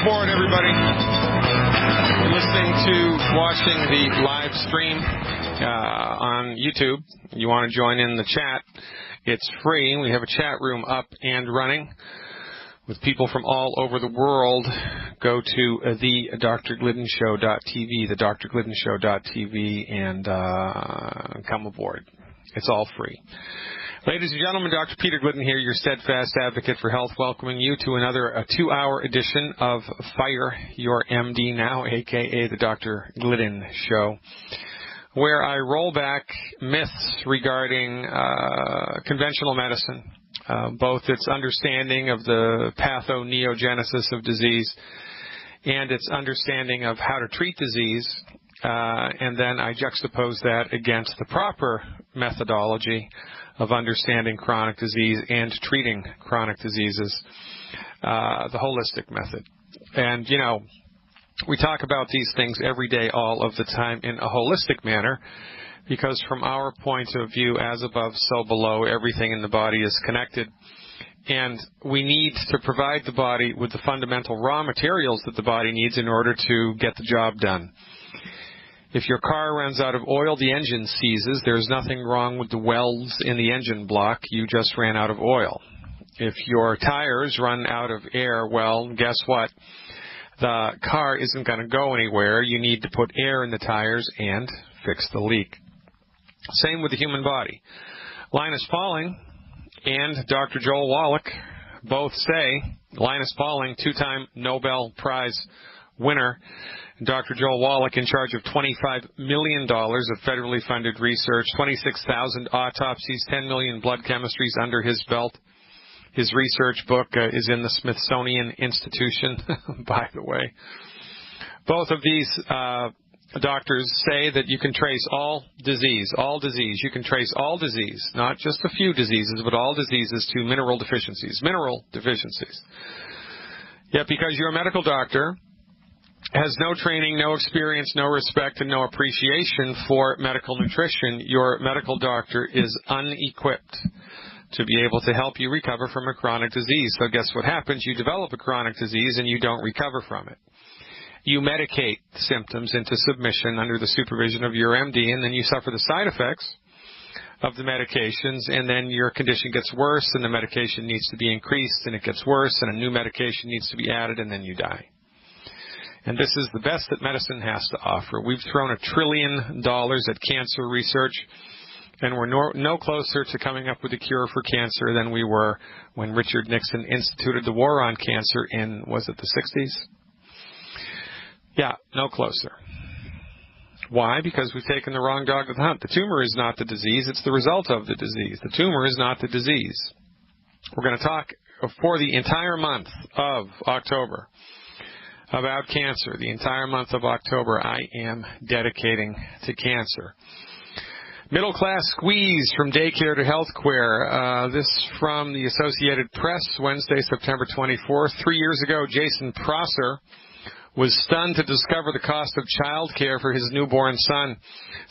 aboard, everybody. You're listening to, watching the live stream on YouTube. You want to join in the chat, it's free. We have a chat room up and running with people from all over the world. Go to thedrgliddenshow.tv, thedrgliddenshow.tv, and come aboard. It's all free. Ladies and gentlemen, Dr. Peter Glidden here, your steadfast advocate for health, welcoming you to another 2-hour edition of Fire Your MD Now, a.k.a. the Dr. Glidden Show, where I roll back myths regarding conventional medicine, both its understanding of the pathoneogenesis of disease and its understanding of how to treat disease, and then I juxtapose that against the proper methodology of understanding chronic disease and treating chronic diseases, the holistic method. And, you know, we talk about these things every day, all of the time, in a holistic manner, because from our point of view, as above, so below, everything in the body is connected. And we need to provide the body with the fundamental raw materials that the body needs in order to get the job done. If your car runs out of oil, the engine seizes. There's nothing wrong with the welds in the engine block. You just ran out of oil. If your tires run out of air, well, guess what? The car isn't going to go anywhere. You need to put air in the tires and fix the leak. Same with the human body. Linus Pauling and Dr. Joel Wallach both say, Linus Pauling, 2-time Nobel Prize winner, Dr. Joel Wallach in charge of $25 million of federally funded research, 26,000 autopsies, 10 million blood chemistries under his belt. His research book is in the Smithsonian Institution, by the way. Both of these doctors say that you can trace all disease. You can trace all disease, not just a few diseases, but all diseases to mineral deficiencies. Yet because you're a medical doctor, has no training, no experience, no respect, and no appreciation for medical nutrition, your medical doctor is unequipped to be able to help you recover from a chronic disease. So guess what happens? You develop a chronic disease and you don't recover from it. You medicate symptoms into submission under the supervision of your MD, and then you suffer the side effects of the medications, and then your condition gets worse, and the medication needs to be increased, and it gets worse, and a new medication needs to be added, and then you die. And this is the best that medicine has to offer. We've thrown $1 trillion at cancer research, and we're no closer to coming up with a cure for cancer than we were when Richard Nixon instituted the war on cancer in, was it the 60s? Yeah, no closer. Why? Because we've taken the wrong dog to the hunt. The tumor is not the disease, it's the result of the disease. The tumor is not the disease. We're going to talk for the entire month of October about cancer. The entire month of October I am dedicating to cancer. Middle class squeeze from daycare to healthcare. This from the Associated Press, Wednesday, September 24th. 3 years ago, Jason Prosser was stunned to discover the cost of child care for his newborn son,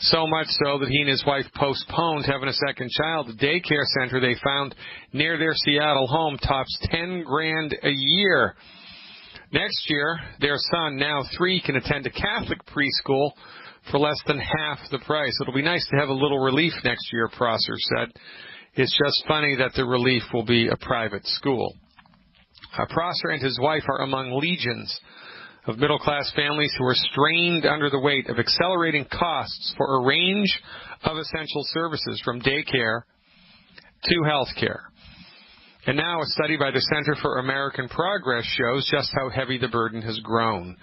so much so that he and his wife postponed having a second child. The daycare center they found near their Seattle home tops $10,000 a year. Next year, their son, now 3, can attend a Catholic preschool for less than half the price. It'll be nice to have a little relief next year, Prosser said. It's just funny that the relief will be a private school. Prosser and his wife are among legions of middle-class families who are strained under the weight of accelerating costs for a range of essential services, from daycare to health care. And now a study by the Center for American Progress shows just how heavy the burden has grown.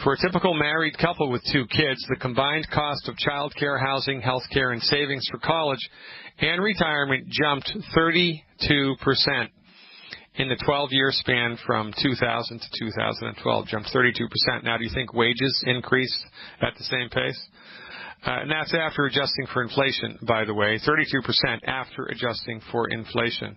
For a typical married couple with 2 kids, the combined cost of child care, housing, health care, and savings for college and retirement jumped 32% in the 12-year span from 2000 to 2012. Jumped 32%. Now, do you think wages increased at the same pace? And that's after adjusting for inflation, by the way, 32% after adjusting for inflation.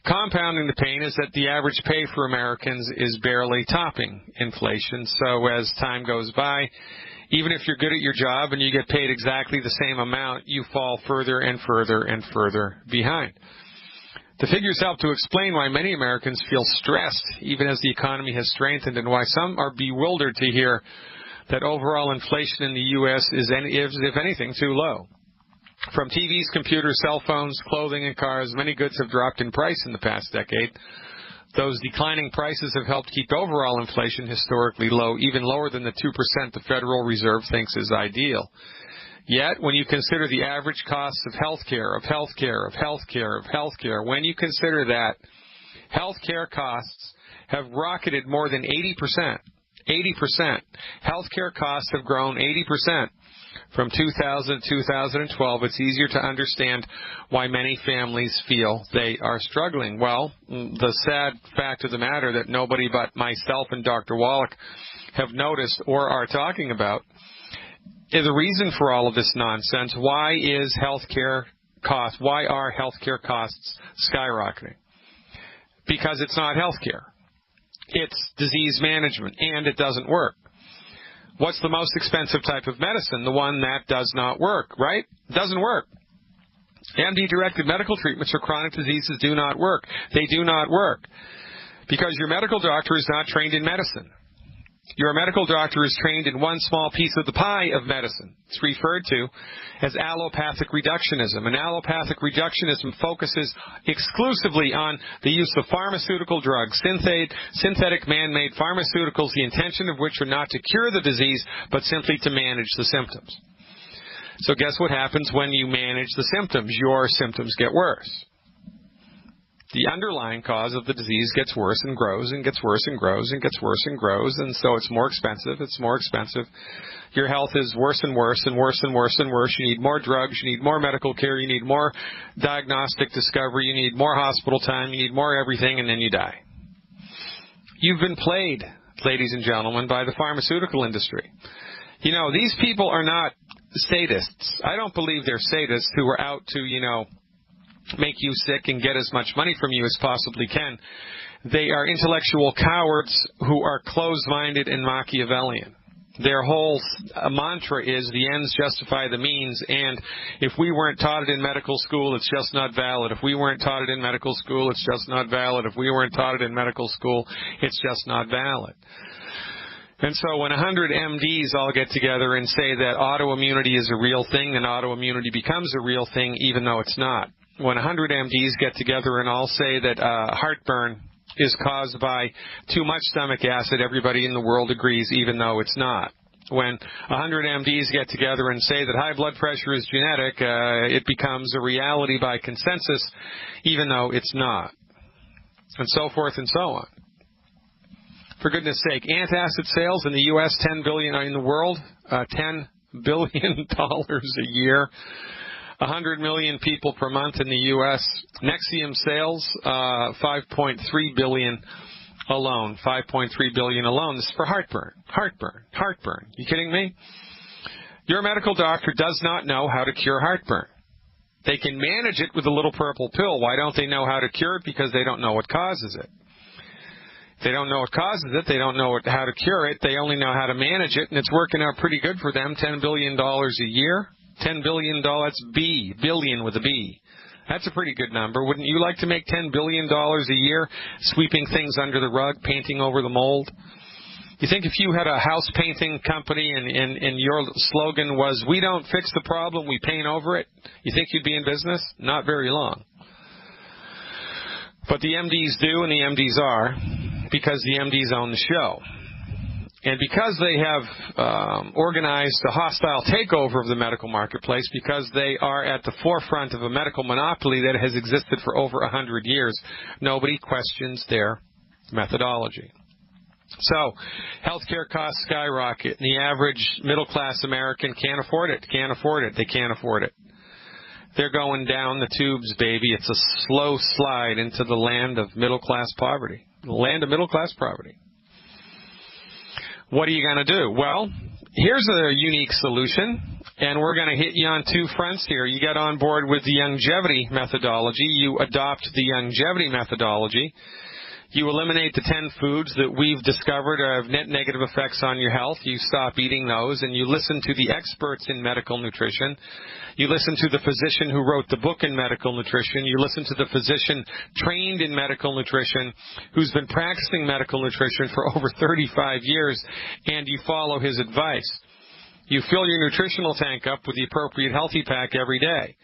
Compounding the pain is that the average pay for Americans is barely topping inflation. So as time goes by, even if you're good at your job and you get paid exactly the same amount, you fall further and further and further behind. The figures help to explain why many Americans feel stressed even as the economy has strengthened, and why some are bewildered to hear that overall inflation in the U.S. is, if anything, too low. From TVs, computers, cell phones, clothing, and cars, many goods have dropped in price in the past decade. Those declining prices have helped keep overall inflation historically low, even lower than the 2% the Federal Reserve thinks is ideal. Yet, when you consider the average costs of healthcare, when you consider that healthcare costs have rocketed more than 80%. Healthcare costs have grown 80% from 2000 to 2012. It's easier to understand why many families feel they are struggling. Well, the sad fact of the matter that nobody but myself and Dr. Wallach have noticed or are talking about is the reason for all of this nonsense. Why are healthcare costs skyrocketing? Because it's not healthcare. It's disease management, and it doesn't work. What's the most expensive type of medicine? The one that does not work, right? Doesn't work. MD-directed medical treatments for chronic diseases do not work. They do not work because your medical doctor is not trained in medicine. Your medical doctor is trained in one small piece of the pie of medicine. It's referred to as allopathic reductionism. And allopathic reductionism focuses exclusively on the use of pharmaceutical drugs, synthetic man-made pharmaceuticals, the intention of which are not to cure the disease, but simply to manage the symptoms. So guess what happens when you manage the symptoms? Your symptoms get worse. The underlying cause of the disease gets worse and grows and gets worse and grows and gets worse and grows, and so it's more expensive. It's more expensive. Your health is worse and worse and worse and worse and worse. You need more drugs. You need more medical care. You need more diagnostic discovery. You need more hospital time. You need more everything, and then you die. You've been played, ladies and gentlemen, by the pharmaceutical industry. You know, these people are not sadists. I don't believe they're sadists who are out to, make you sick and get as much money from you as possibly can. They are intellectual cowards who are closed-minded and Machiavellian. Their whole mantra is the ends justify the means, and if we weren't taught it in medical school, it's just not valid. If we weren't taught it in medical school, it's just not valid. If we weren't taught it in medical school, it's just not valid. And so when 100 MDs all get together and say that autoimmunity is a real thing, then autoimmunity becomes a real thing even though it's not. When 100 MDs get together and all say that heartburn is caused by too much stomach acid, everybody in the world agrees, even though it's not. When 100 MDs get together and say that high blood pressure is genetic, it becomes a reality by consensus, even though it's not. And so forth and so on. For goodness sake, antacid sales in the U.S., $10 billion in the world, $10 billion a year. 100 million people per month in the U.S. Nexium sales, 5.3 billion alone. 5.3 billion alone. This is for heartburn. Heartburn. You kidding me? Your medical doctor does not know how to cure heartburn. They can manage it with a little purple pill. Why don't they know how to cure it? Because they don't know what causes it. If they don't know what causes it, they don't know how to cure it. They only know how to manage it, and it's working out pretty good for them. $10 billion a year. $10 billion, that's B, billion with a B. That's a pretty good number. Wouldn't you like to make $10 billion a year sweeping things under the rug, painting over the mold? You think if you had a house painting company and your slogan was, we don't fix the problem, we paint over it, you think you'd be in business? Not very long. But the MDs do, and the MDs are, because the MDs own the show. And because they have organized a hostile takeover of the medical marketplace, because they are at the forefront of a medical monopoly that has existed for over 100 years, nobody questions their methodology. So, healthcare costs skyrocket, and the average middle-class American can't afford it. They can't afford it. They're going down the tubes, baby. It's a slow slide into the land of middle-class poverty. The land of middle-class poverty. What are you going to do? Well, here's a unique solution, and we're going to hit you on two fronts here. You get on board with the longevity methodology. You adopt the longevity methodology. You eliminate the 10 foods that we've discovered have net negative effects on your health. You stop eating those, and you listen to the experts in medical nutrition. You listen to the physician who wrote the book in medical nutrition. You listen to the physician trained in medical nutrition who's been practicing medical nutrition for over 35 years, and you follow his advice. You fill your nutritional tank up with the appropriate healthy pack every day.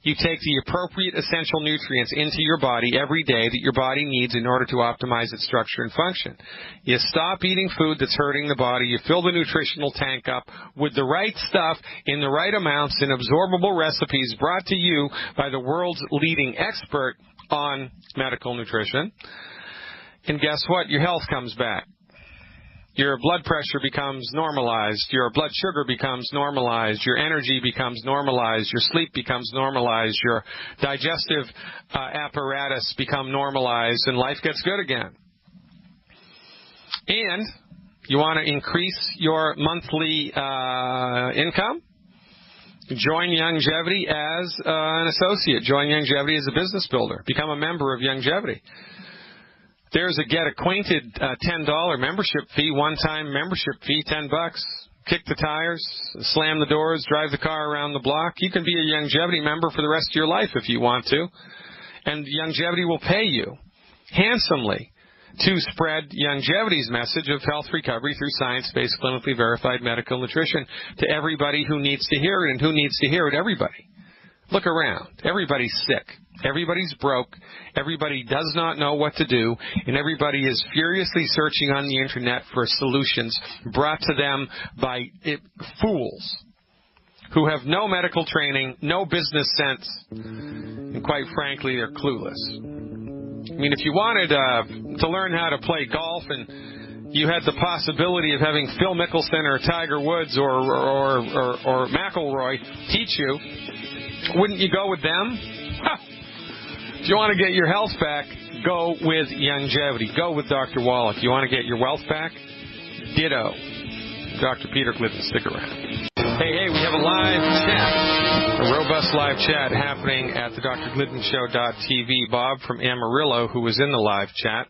You take the appropriate essential nutrients into your body every day that your body needs in order to optimize its structure and function. You stop eating food that's hurting the body. You fill the nutritional tank up with the right stuff in the right amounts in absorbable recipes brought to you by the world's leading expert on medical nutrition. And guess what? Your health comes back. Your blood pressure becomes normalized. Your blood sugar becomes normalized. Your energy becomes normalized. Your sleep becomes normalized. Your digestive apparatus become normalized, and life gets good again. And you want to increase your monthly income? Join Youngevity as an associate. Join Youngevity as a business builder. Become a member of Youngevity. There's a get acquainted $10 membership fee, one-time membership fee, $10. Kick the tires, slam the doors, drive the car around the block. You can be a Youngevity member for the rest of your life if you want to. And Youngevity will pay you handsomely to spread Youngevity's message of health recovery through science-based, clinically verified medical nutrition to everybody who needs to hear it. And who needs to hear it? Everybody. Look around. Everybody's sick. Everybody's broke. Everybody does not know what to do. And everybody is furiously searching on the Internet for solutions brought to them by fools who have no medical training, no business sense, and quite frankly, they're clueless. I mean, if you wanted to learn how to play golf and you had the possibility of having Phil Mickelson or Tiger Woods or McIlroy teach you, wouldn't you go with them? If you want to get your health back, go with Youngevity. Go with Dr. Wallach. You want to get your wealth back? Ditto. Dr. Peter Glidden, stick around. Hey, we have a live chat, a robust live chat happening at the drgliddenshow.tv. Bob from Amarillo, who was in the live chat.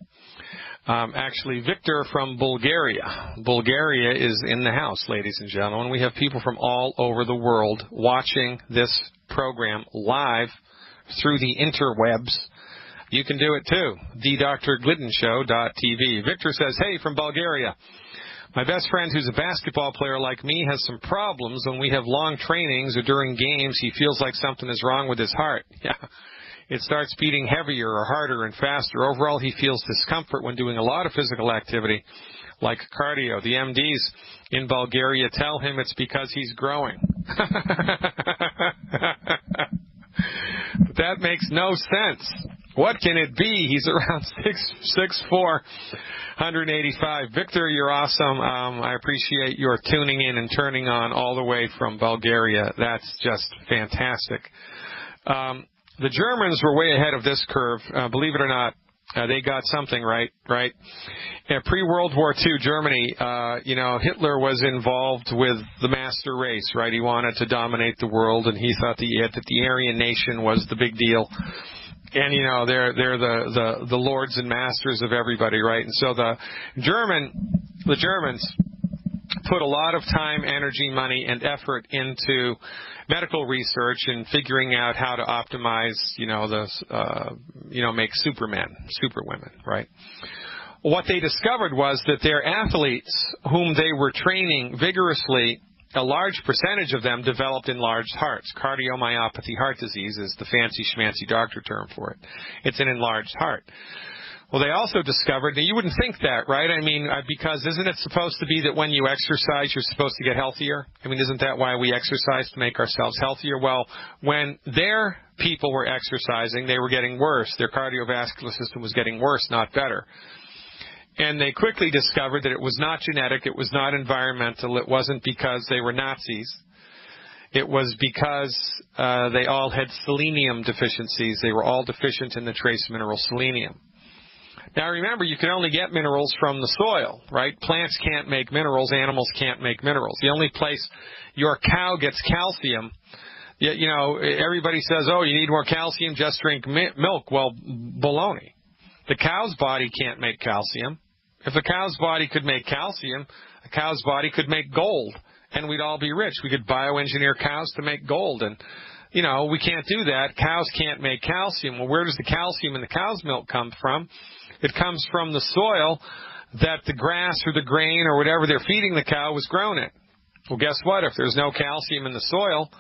Actually, Victor from Bulgaria. Bulgaria is in the house, ladies and gentlemen. We have people from all over the world watching this program live through the interwebs. You can do it too. thedrgliddenshow.tv. Victor says, hey, from Bulgaria. My best friend who's a basketball player like me has some problems when we have long trainings or during games. He feels like something is wrong with his heart. Yeah. It starts beating heavier or harder and faster. Overall, he feels discomfort when doing a lot of physical activity like cardio. The MDs in Bulgaria tell him it's because he's growing. But that makes no sense. What can it be? He's around 6'4", 185. Victor, you're awesome. I appreciate your tuning in and turning on all the way from Bulgaria. That's just fantastic. The Germans were way ahead of this curve. Believe it or not, they got something right? Pre-World War II Germany, Hitler was involved with the master race, right? He wanted to dominate the world, and he thought that the Aryan nation was the big deal. And, they're the lords and masters of everybody, right? And so the Germans put a lot of time, energy, money, and effort into medical research and figuring out how to optimize, make superwomen, right? What they discovered was that their athletes, whom they were training vigorously, a large percentage of them developed enlarged hearts. Cardiomyopathy, heart disease, is the fancy schmancy doctor term for it. It's an enlarged heart. Well, they also discovered, now you wouldn't think that, right? I mean, because isn't it supposed to be that when you exercise, you're supposed to get healthier? I mean, isn't that why we exercise, to make ourselves healthier? Well, when their people were exercising, they were getting worse. Their cardiovascular system was getting worse, not better. And they quickly discovered that it was not genetic, it was not environmental, it wasn't because they were Nazis. It was because they all had selenium deficiencies. They were all deficient in the trace mineral selenium. Now remember, you can only get minerals from the soil, right? Plants can't make minerals, animals can't make minerals. The only place your cow gets calcium, everybody says, oh, you need more calcium, just drink milk. Well, baloney. The cow's body can't make calcium. If a cow's body could make calcium, a cow's body could make gold, and we'd all be rich. We could bioengineer cows to make gold, and, we can't do that. Cows can't make calcium. Well, where does the calcium in the cow's milk come from? It comes from the soil that the grass or the grain or whatever they're feeding the cow was grown in. Well, guess what? If there's no calcium in the soil,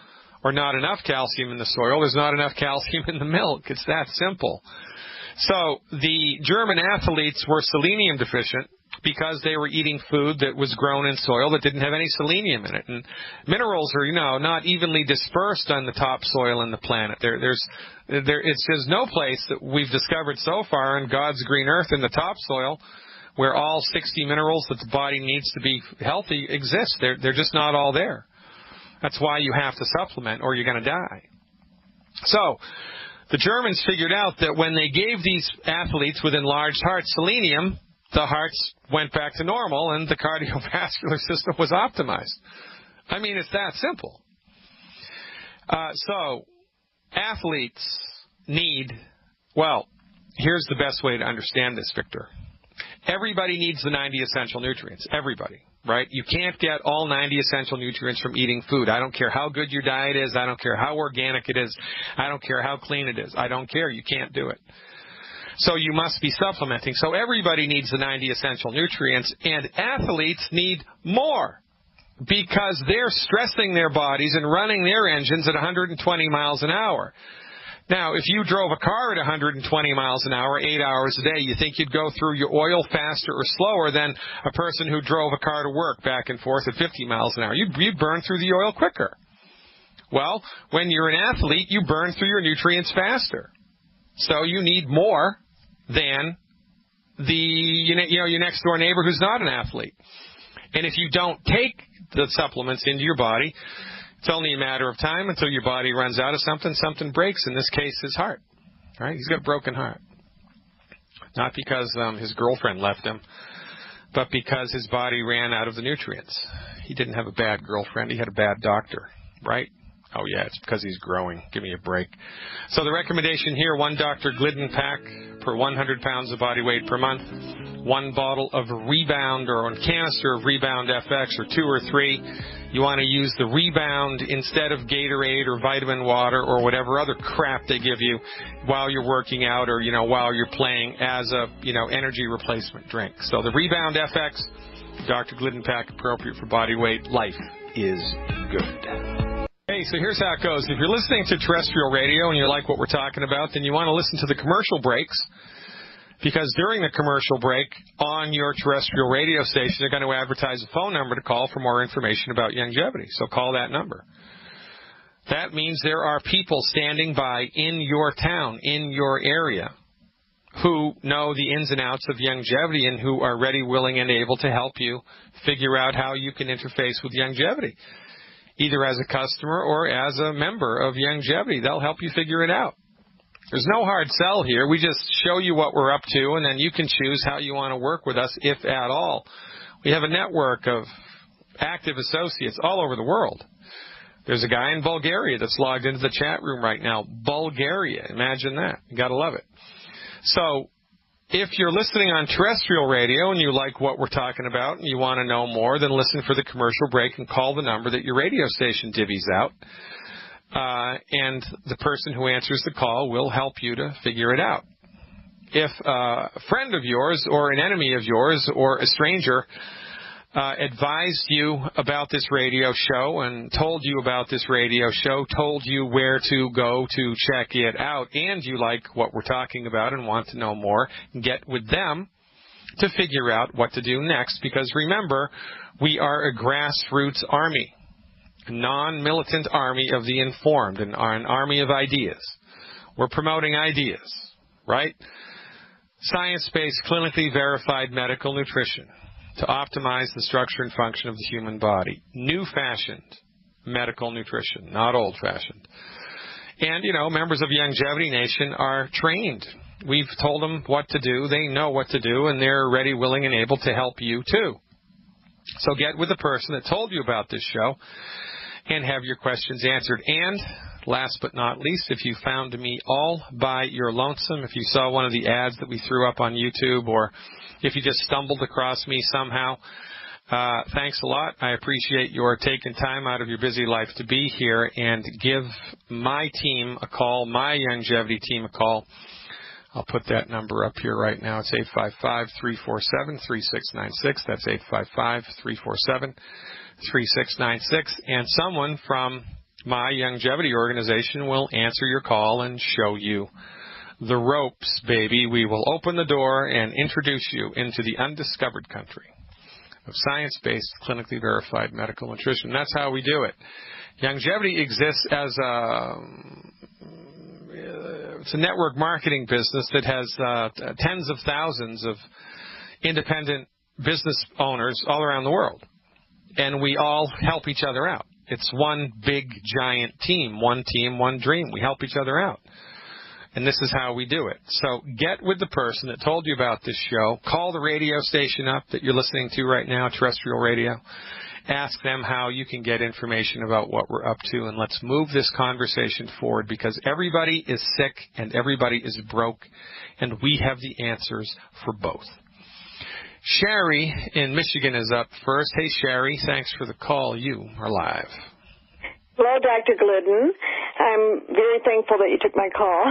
or not enough calcium in the soil, there's not enough calcium in the milk. It's that simple. So the German athletes were selenium deficient because they were eating food that was grown in soil that didn't have any selenium in it. And minerals are, not evenly dispersed on the topsoil in the planet. There's no place that we've discovered so far in God's green earth in the topsoil where all 60 minerals that the body needs to be healthy exist. They're just not all there. That's why you have to supplement or you're going to die. So the Germans figured out that when they gave these athletes with enlarged hearts selenium, the hearts went back to normal and the cardiovascular system was optimized. I mean, it's that simple. So athletes need, here's the best way to understand this, Victor. Everybody needs the 90 essential nutrients. Everybody, right? You can't get all 90 essential nutrients from eating food. I don't care how good your diet is. I don't care how organic it is. I don't care how clean it is. I don't care. You can't do it. So you must be supplementing. So everybody needs the 90 essential nutrients, and athletes need more because they're stressing their bodies and running their engines at 120 miles an hour. Now, if you drove a car at 120 miles an hour, 8 hours a day, you think you'd go through your oil faster or slower than a person who drove a car to work back and forth at 50 miles an hour. You'd burn through the oil quicker. Well, when you're an athlete, you burn through your nutrients faster. So you need more than your next door neighbor who's not an athlete. And if you don't take the supplements into your body, it's only a matter of time until your body runs out of something breaks, in this case his heart. Right? He's got a broken heart. Not because his girlfriend left him, but because his body ran out of the nutrients. He didn't have a bad girlfriend, he had a bad doctor, right? Oh, yeah, it's because he's growing. Give me a break. So the recommendation here, 1 Dr. Glidden pack per 100 pounds of body weight per month, 1 bottle of Rebound or 1 canister of Rebound FX or 2 or 3. You want to use the Rebound instead of Gatorade or vitamin water or whatever other crap they give you while you're working out or, while you're playing as a, energy replacement drink. So the Rebound FX, Dr. Glidden pack, appropriate for body weight. Life is good. Hey, so here's how it goes. If you're listening to terrestrial radio and you like what we're talking about, then you want to listen to the commercial breaks, because during the commercial break on your terrestrial radio station, they're going to advertise a phone number to call for more information about longevity. So call that number. That means there are people standing by in your town, in your area, who know the ins and outs of longevity and who are ready, willing, and able to help you figure out how you can interface with longevity, either as a customer or as a member of longevity. They'll help you figure it out. There's no hard sell here. We just show you what we're up to, and then you can choose how you want to work with us, if at all. We have a network of active associates all over the world. There's a guy in Bulgaria that's logged into the chat room right now. Bulgaria. Imagine that. You got to love it. So if you're listening on terrestrial radio and you like what we're talking about and you want to know more, then listen for the commercial break and call the number that your radio station divvies out. And the person who answers the call will help you to figure it out. If a friend of yours or an enemy of yours or a stranger advised you about this radio show and told you about this radio show, told you where to go to check it out, and you like what we're talking about and want to know more, get with them to figure out what to do next, because remember, we are a grassroots army, a non-militant army of the informed, and are an army of ideas. We're promoting ideas, right? Science-based, clinically verified medical nutrition to optimize the structure and function of the human body. New-fashioned medical nutrition, not old-fashioned. And, members of Longevity Nation are trained. We've told them what to do. They know what to do, and they're ready, willing, and able to help you, too. So get with the person that told you about this show and have your questions answered. And last but not least, if you found me all by your lonesome, if you saw one of the ads that we threw up on YouTube, or if you just stumbled across me somehow, thanks a lot. I appreciate your taking time out of your busy life to be here and give my team a call, my longevity team a call. I'll put that number up here right now. It's 855-347-3696. That's 855-347-3696. And someone from my longevity organization will answer your call and show you the ropes, baby. We will open the door and introduce you into the undiscovered country of science-based, clinically verified medical nutrition. That's how we do it. Longevity exists as it's a network marketing business that has tens of thousands of independent business owners all around the world. And we all help each other out. It's one big, giant team, one dream. We help each other out. And this is how we do it. So get with the person that told you about this show. Call the radio station up that you're listening to right now, terrestrial radio. Ask them how you can get information about what we're up to, and let's move this conversation forward, because everybody is sick and everybody is broke, and we have the answers for both. Sherry in Michigan is up first. Hey, Sherry, thanks for the call. You are live. Hello, Dr. Glidden. I'm very thankful that you took my call.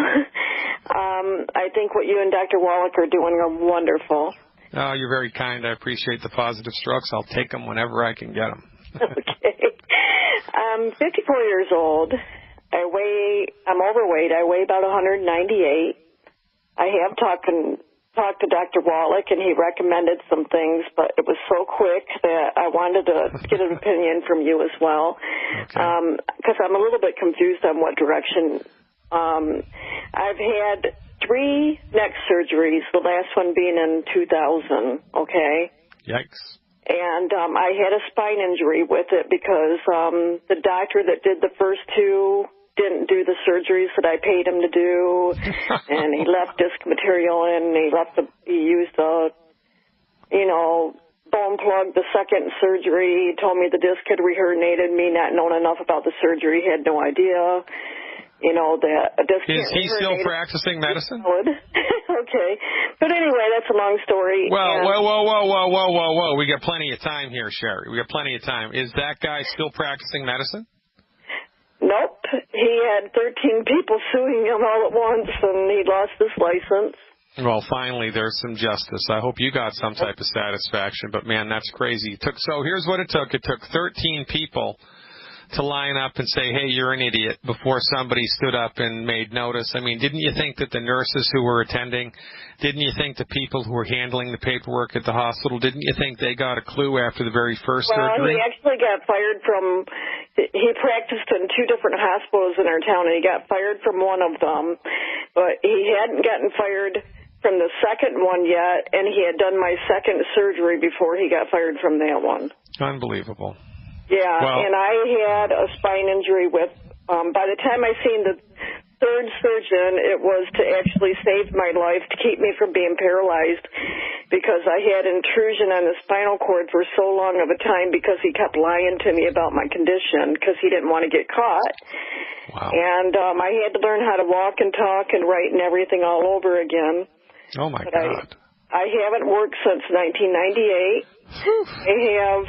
I think what you and Dr. Wallach are doing are wonderful. Oh, you're very kind. I appreciate the positive strokes. I'll take them whenever I can get them. Okay. I'm 54 years old. I'm overweight. I weigh about 198. I have talked to Dr. Wallach, and he recommended some things, but it was so quick that I wanted to get an opinion from you as well, because I'm a little bit confused on what direction. I've had 3 neck surgeries, the last one being in 2000, okay? Yikes. And I had a spine injury with it because the doctor that did the first 2 didn't do the surgeries that I paid him to do, and he left disc material in, and he used a, bone plug the second surgery. He told me the disc had reherniated, me not knowing enough about the surgery, had no idea. That a disc is he still practicing medicine? Okay. But anyway, that's a long story. Well, whoa. We got plenty of time here, Sherry. We got plenty of time. Is that guy still practicing medicine? Nope. He had 13 people suing him all at once, and he lost his license. Well, finally, there's some justice. I hope you got some type of satisfaction, but, man, that's crazy. So here's what it took. It took 13 people to line up and say, hey, you're an idiot, before somebody stood up and made notice. I mean, didn't you think that the nurses who were attending, didn't you think the people who were handling the paperwork at the hospital, didn't you think they got a clue after the very first surgery? Well, he actually got fired he practiced in 2 different hospitals in our town, and he got fired from one of them, but he hadn't gotten fired from the second one yet, and he had done my second surgery before he got fired from that one. Unbelievable. Yeah, well, and I had a spine injury with, by the time I seen the 3rd surgeon, it was to actually save my life, to keep me from being paralyzed, because I had intrusion on the spinal cord for so long of a time because he kept lying to me about my condition because he didn't want to get caught. Wow. And I had to learn how to walk and talk and write and everything all over again. Oh, my God. I haven't worked since 1998. I have...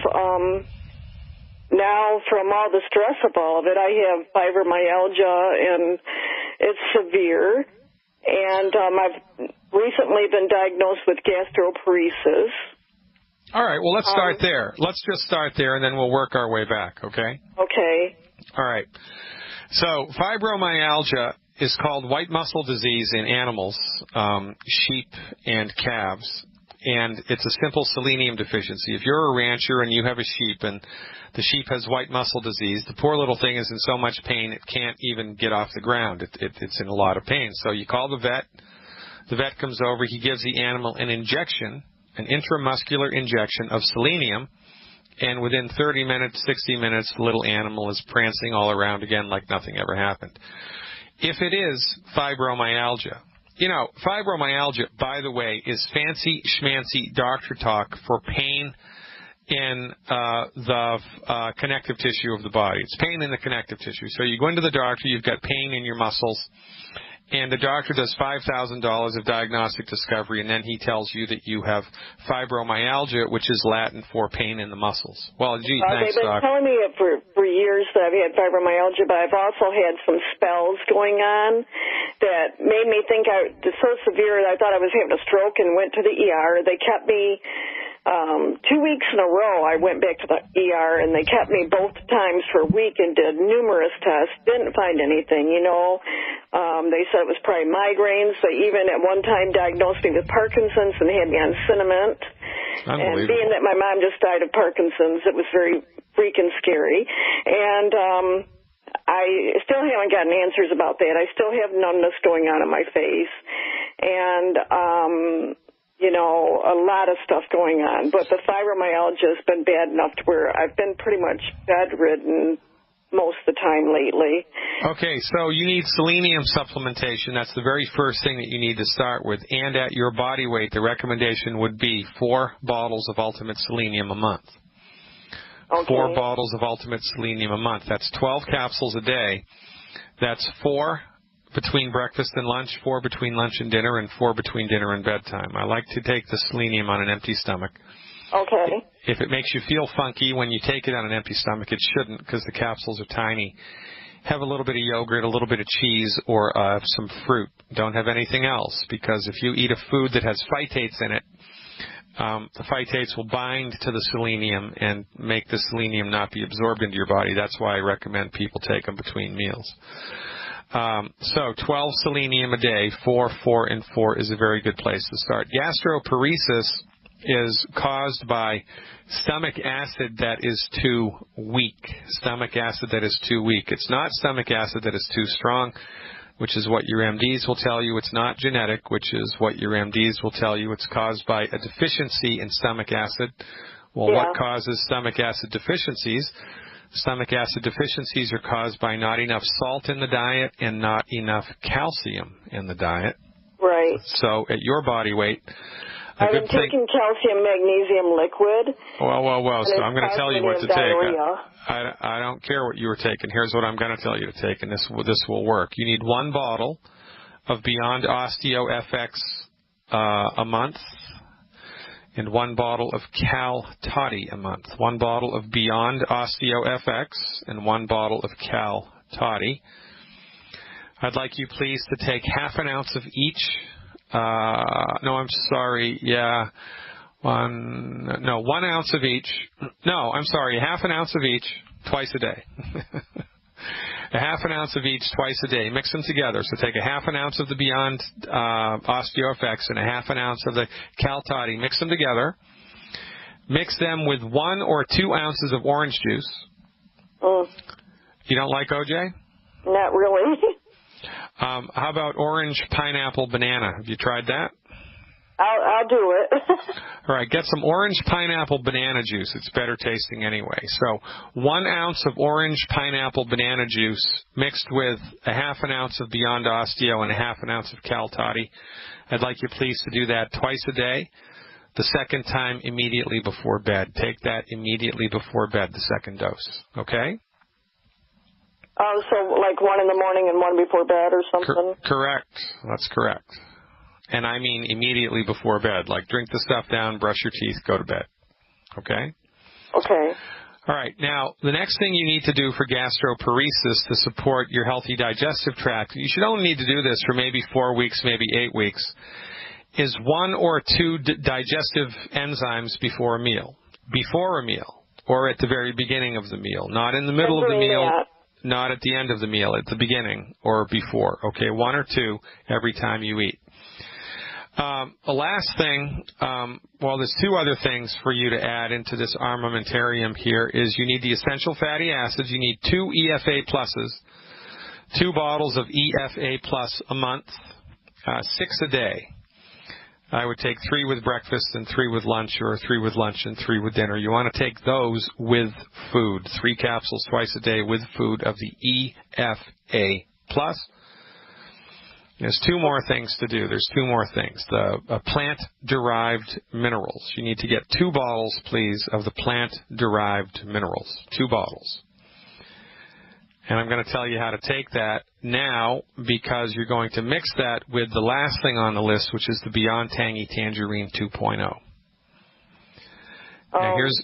Now, from all the stress of all of it, I have fibromyalgia, and it's severe. And I've recently been diagnosed with gastroparesis. All right, well, let's start there. Let's just start there, and then we'll work our way back, okay? Okay. All right. So fibromyalgia is called white muscle disease in animals, sheep and calves. And it's a simple selenium deficiency. If you're a rancher and you have a sheep and the sheep has white muscle disease, the poor little thing is in so much pain it can't even get off the ground. It's in a lot of pain. So you call the vet. The vet comes over. He gives the animal an injection, an intramuscular injection of selenium, and within 30 minutes, 60 minutes, the little animal is prancing all around again like nothing ever happened. If it is fibromyalgia, fibromyalgia, by the way, is fancy schmancy doctor talk for pain in the connective tissue of the body. It's pain in the connective tissue. So you go into the doctor, you've got pain in your muscles, and the doctor does $5,000 of diagnostic discovery, and then he tells you that you have fibromyalgia, which is Latin for pain in the muscles. Well, gee, thanks, they've been Doc. telling me it for years that I've had fibromyalgia, but I've also had some spells going on that made me think it's so severe that I thought I was having a stroke and went to the ER. They kept me 2 weeks in a row. I went back to the ER, and they kept me both times for a week and did numerous tests. Didn't find anything, They said it was probably migraines. They even at one time diagnosed me with Parkinson's and had me on Cinnamint. And being that my mom just died of Parkinson's, it was very freaking scary. And I still haven't gotten answers about that. I still have numbness going on in my face. And a lot of stuff going on. But the fibromyalgia has been bad enough to where I've been pretty much bedridden most of the time lately. Okay, so you need selenium supplementation. That's the very first thing that you need to start with. And at your body weight, the recommendation would be 4 bottles of Ultimate Selenium a month. Okay. 4 bottles of Ultimate Selenium a month. That's 12 capsules a day. That's 4 between breakfast and lunch, 4 between lunch and dinner, and 4 between dinner and bedtime. I like to take the selenium on an empty stomach. Okay. If it makes you feel funky when you take it on an empty stomach, it shouldn't, because the capsules are tiny. Have a little bit of yogurt, a little bit of cheese, or some fruit. Don't have anything else, because if you eat a food that has phytates in it, the phytates will bind to the selenium and make the selenium not be absorbed into your body. That's why I recommend people take them between meals. So 12 selenium a day, 4, 4, and 4 is a very good place to start. Gastroparesis is caused by stomach acid that is too weak. Stomach acid that is too weak. It's not stomach acid that is too strong, which is what your MDs will tell you. It's not genetic, which is what your MDs will tell you. It's caused by a deficiency in stomach acid. Well, What causes stomach acid deficiencies? Stomach acid deficiencies are caused by not enough salt in the diet and not enough calcium in the diet. Right. So at your body weight, I've been taking calcium magnesium liquid. Well. So I'm going to tell you what to take. I don't care what you were taking. Here's what I'm going to tell you to take, and this will work. You need 1 bottle of Beyond Osteo FX a month, and 1 bottle of Cal Toddy a month. 1 bottle of Beyond Osteo FX and 1 bottle of Cal Toddy. I'd like you, please, to take half an ounce of each. 1 ounce of each. Half an ounce of each twice a day. A half an ounce of each twice a day. Mix them together. So take a half an ounce of the Beyond OsteoFX and a half an ounce of the Cal Toddy. Mix them together. Mix them with 1 or 2 ounces of orange juice. You don't like OJ? Not really. How about orange, pineapple, banana? Have you tried that? I'll do it. All right, get some orange, pineapple, banana juice. It's better tasting anyway. So 1 ounce of orange, pineapple, banana juice mixed with a half an ounce of Beyond Osteo and a half an ounce of Cal Toddy. I'd like you, please, to do that twice a day. The second time immediately before bed. Take that immediately before bed, the second dose. Okay? Oh, so like 1 in the morning and 1 before bed or something? Correct. That's correct. And I mean immediately before bed. Like drink the stuff down, brush your teeth, go to bed. Okay? Okay. All right. Now, the next thing you need to do for gastroparesis to support your healthy digestive tract, you should only need to do this for maybe 4 weeks, maybe 8 weeks, is 1 or 2 digestive enzymes before a meal. Before a meal, or at the very beginning of the meal. Not in the middle of the meal. Not at the end of the meal, at the beginning or before. Okay, 1 or 2 every time you eat. The last thing, there's 2 other things for you to add into this armamentarium here is you need the essential fatty acids. You need 2 EFA pluses, 2 bottles of EFA plus a month, 6 a day. I would take 3 with breakfast and 3 with lunch, or 3 with lunch and 3 with dinner. You want to take those with food. 3 capsules twice a day with food of the EFA plus. There's two more things to do. There's two more things. The plant-derived minerals. You need to get 2 bottles, please, of the plant-derived minerals. 2 bottles. And I'm going to tell you how to take that now because you're going to mix that with the last thing on the list, which is the Beyond Tangy Tangerine 2.0. Now here's...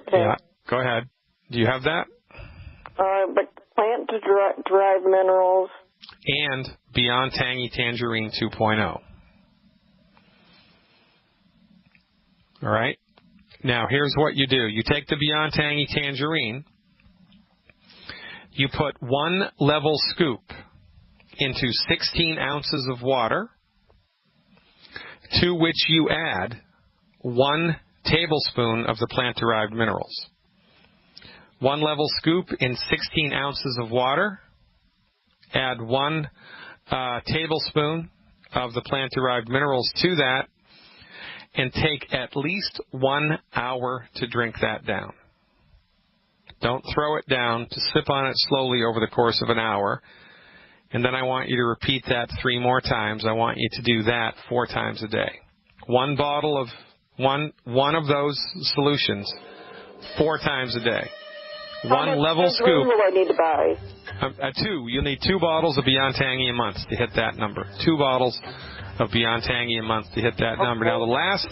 Okay. Yeah, go ahead. Do you have that? But plant-derived minerals... And Beyond Tangy Tangerine 2.0. All right? Now, here's what you do. You take the Beyond Tangy Tangerine, you put 1 level scoop into 16 ounces of water, to which you add 1 tablespoon of the plant-derived minerals. 1 level scoop in 16 ounces of water, add 1 tablespoon of the plant-derived minerals to that, and take at least 1 hour to drink that down. Don't throw it down, to sip on it slowly over the course of an hour. And then I want you to repeat that 3 more times. I want you to do that 4 times a day. 1 bottle of one of those solutions 4 times a day. 1 level scoop. How much will I need to buy? 2. You'll need 2 bottles of Beyond Tangy a month to hit that number. 2 bottles of Beyond Tangy a month to hit that number. Now, the last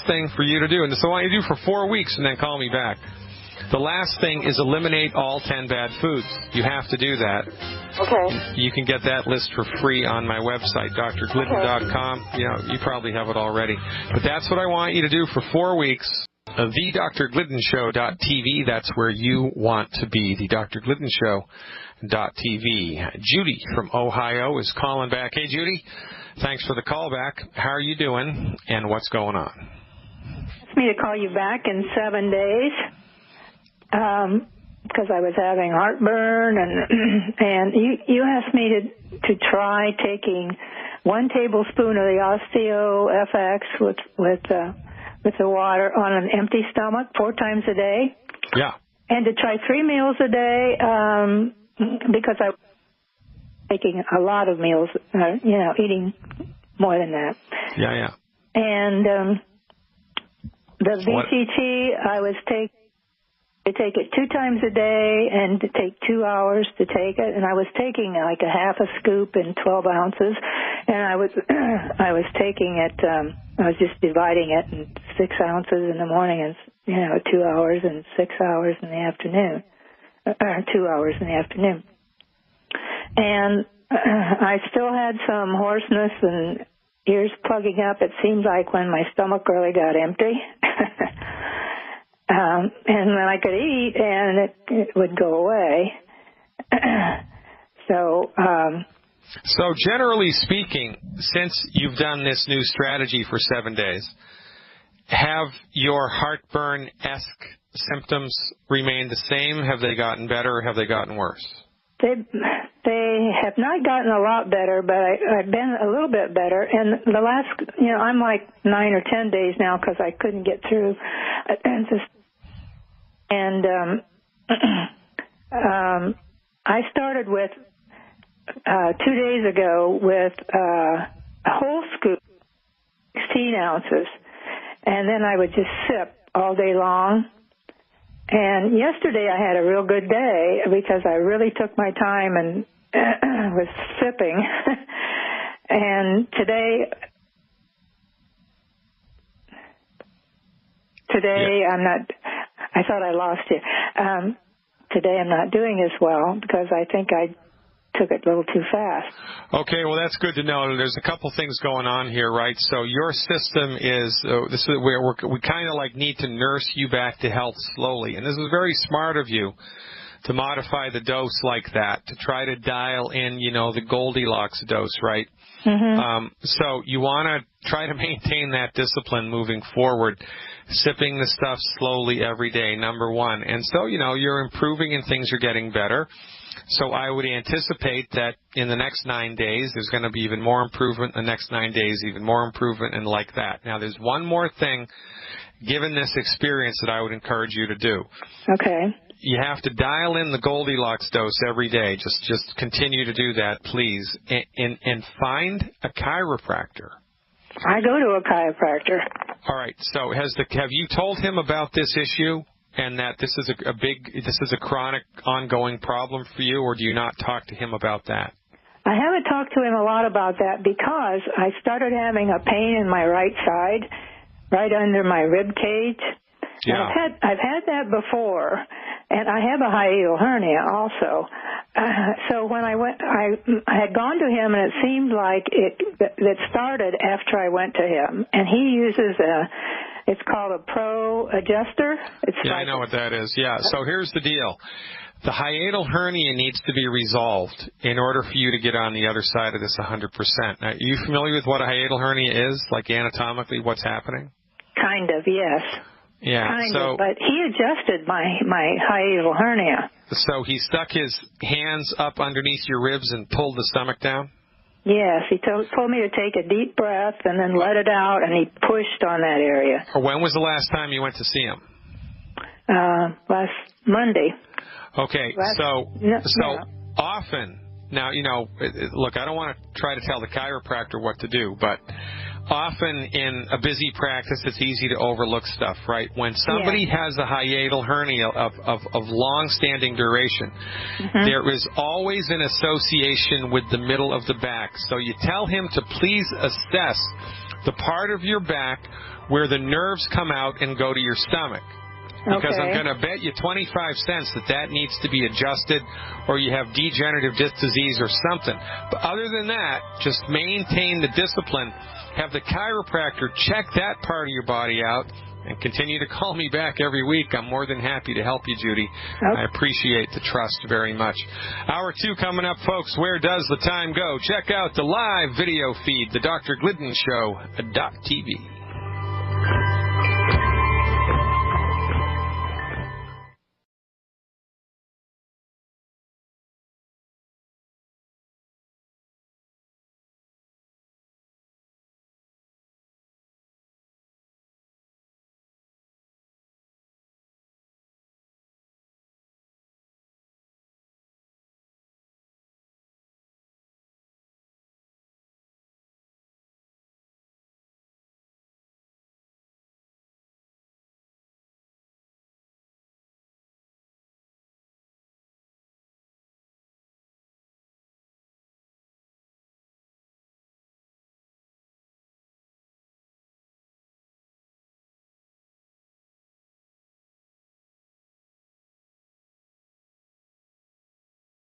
thing for you to do, and this is what I want you to do for 4 weeks and then call me back. The last thing is eliminate all 10 bad foods. You have to do that. Okay. You can get that list for free on my website, drglidden.com. You know, you probably have it already. But that's what I want you to do for 4 weeks. TheDrGliddenShow.tv. That's where you want to be. TheDrGliddenShow.tv. Judy from Ohio is calling back. Hey, Judy. Thanks for the call back. How are you doing, and what's going on? Asked me to call you back in 7 days because I was having heartburn, and you asked me to try taking 1 tablespoon of the Osteo FX with the water on an empty stomach 4 times a day. Yeah. And to try 3 meals a day because I was taking a lot of meals, eating more than that. Yeah, yeah. And the VCT, I was to take it 2 times a day and to take 2 hours to take it. And I was taking like a half a scoop in 12 ounces. And I was taking it, I was just dividing it in 6 ounces in the morning and, 2 hours and 6 hours in the afternoon, 2 hours in the afternoon. And I still had some hoarseness and ears plugging up. It seemed like when my stomach really got empty. And then I could eat and it would go away. So generally speaking, since you've done this new strategy for 7 days, have your heartburn-esque symptoms remained the same? Have they gotten better or have they gotten worse? They have not gotten a lot better, but I've been a little bit better. And the last, I'm like 9 or 10 days now because I couldn't get through. I started with 2 days ago with a whole scoop, 16 ounces, and then I would just sip all day long. And yesterday I had a real good day because I really took my time and was sipping. And today I'm not. I thought I lost you. Today I'm not doing as well because I think I took it a little too fast. Okay, well, that's good to know. There's a couple things going on here, right? So your system is, this is where we kind of like need to nurse you back to health slowly. And this is very smart of you to modify the dose like that, to try to dial in, the Goldilocks dose, right? Mm-hmm. So you want to try to maintain that discipline moving forward, sipping the stuff slowly every day, number one. And so, you're improving and things are getting better. So I would anticipate that in the next 9 days, there's going to be even more improvement. In the next 9 days, even more improvement, and like that. Now, there's one more thing, given this experience, that I would encourage you to do. Okay. you have to dial in the Goldilocks dose every day. Just continue to do that, please, and find a chiropractor. I go to a chiropractor. All right. So have you told him about this issue and that this is a chronic, ongoing problem for you, or do you not talk to him about that? I haven't talked to him a lot about that because I started having a pain in my right side, right under my rib cage. Yeah. And I've had that before, and I have a hiatal hernia also. So when I had gone to him, and it seemed like that started after I went to him. And he uses it's called a Pro Adjuster. I know what that is. Yeah. So here's the deal. The hiatal hernia needs to be resolved in order for you to get on the other side of this 100%. Now, are you familiar with what a hiatal hernia is, like anatomically what's happening? Kind of, yes. Yeah. Kind of, but he adjusted my hiatal hernia. So he stuck his hands up underneath your ribs and pulled the stomach down? Yes, he told me to take a deep breath and then let it out, and he pushed on that area. When was the last time you went to see him? Last Monday. Okay, often, now, look, I don't want to try to tell the chiropractor what to do, but often in a busy practice, it's easy to overlook stuff, right? When somebody has a hiatal hernia of long-standing duration, there is always an association with the middle of the back. So you tell him to please assess the part of your back where the nerves come out and go to your stomach. Because I'm going to bet you 25 cents that needs to be adjusted, or you have degenerative disc disease or something. But other than that, just maintain the discipline. Have the chiropractor check that part of your body out, and continue to call me back every week. I'm more than happy to help you, Judy. I appreciate the trust very much. Hour 2 coming up, folks. Where does the time go? Check out the live video feed, the Dr. Glidden Show.tv.